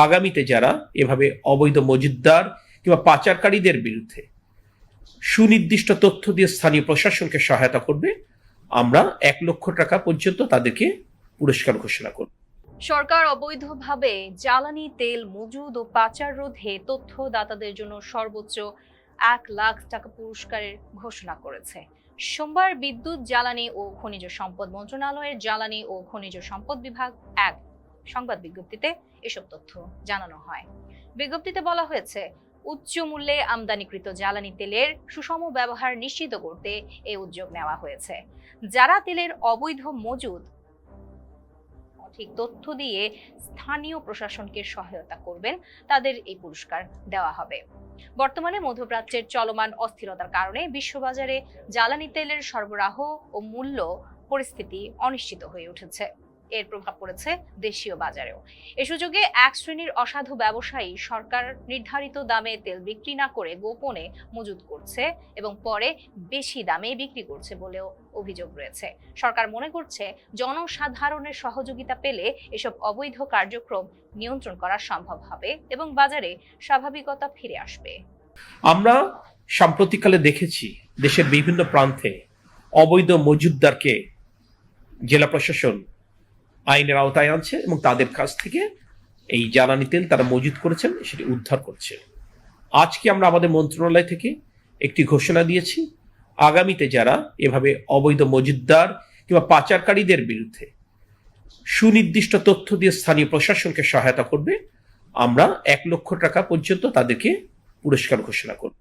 আগামীতে যারা এভাবে অবৈধ মজুতদার কিংবা পাচারকারীদের বিরুদ্ধে সুনির্দিষ্ট তথ্য দিয়ে স্থানীয় প্রশাসনকে সহায়তা করবে, আমরা 1 লক্ষ টাকা পর্যন্ত তাদেরকে পুরস্কার ঘোষণা করব। সরকার অবৈধভাবে জ্বালানি তেল মজুদ ও পাচার রোধে তথ্যদাতাদের জন্য সর্বোচ্চ 1 লাখ টাকা পুরস্কারের ঘোষণা করেছে। সোমবার বিদ্যুৎ, জ্বালানি ও খনিজ সম্পদ মন্ত্রণালয়ের জ্বালানি ও খনিজ সম্পদ বিভাগ এক সংবাদ বিজ্ঞপ্তিতে এসব তথ্য জানানো হয়। বিজ্ঞপ্তিতে বলা হয়েছে, উচ্চ মূল্যে আমদানিকৃত জ্বালানি তেলের সুষম ব্যবহার নিশ্চিত করতে এই উদ্যোগ নেওয়া হয়েছে। যারা তেলের অবৈধ মজুদ ঠিক তথ্য দিয়ে স্থানীয় প্রশাসনকে সহায়তা করবেন, তাদের এই পুরস্কার দেওয়া হবে। বর্তমানে মধ্যপ্রাচ্যের চলমান অস্থিরতার কারণে বিশ্ববাজারে জ্বালানি তেলের সরবরাহ ও মূল্য পরিস্থিতি অনিশ্চিত হয়ে উঠেছে। এর প্রভাব পড়েছে দেশীয় বাজারেও। এ সুযোগে এক শ্রেণীর অসাধু ব্যবসায়ী সরকার নির্ধারিত দামে তেল বিক্রি না করে গোপনে মজুত করছে এবং পরে বেশি দামে বিক্রি করছে বলেও অভিযোগ রয়েছে। সরকার মনে করছে, জনসাধারণের সহযোগিতা পেলে এসব অবৈধ কার্যক্রম নিয়ন্ত্রণ করা সম্ভব হবে এবং বাজারে স্বাভাবিকতা ফিরে আসবে। আমরা সাম্প্রতিককালে দেখেছি দেশের বিভিন্ন প্রান্তে অবৈধ মজুতদারকে জেলা প্রশাসন আইনের আওতায় আনছে এবং তাদের কাছ থেকে এই জ্বালানি তেল তারা মজুত করেছেন সেটি উদ্ধার করছে। আজকে আমরা আমাদের মন্ত্রণালয় থেকে একটি ঘোষণা দিয়েছি, আগামীতে যারা এভাবে অবৈধ মজুতদার কিংবা পাচারকারীদের বিরুদ্ধে সুনির্দিষ্ট তথ্য দিয়ে স্থানীয় প্রশাসনকে সহায়তা করবে, আমরা 1 লক্ষ টাকা পর্যন্ত তাদেরকে পুরস্কার ঘোষণা করব।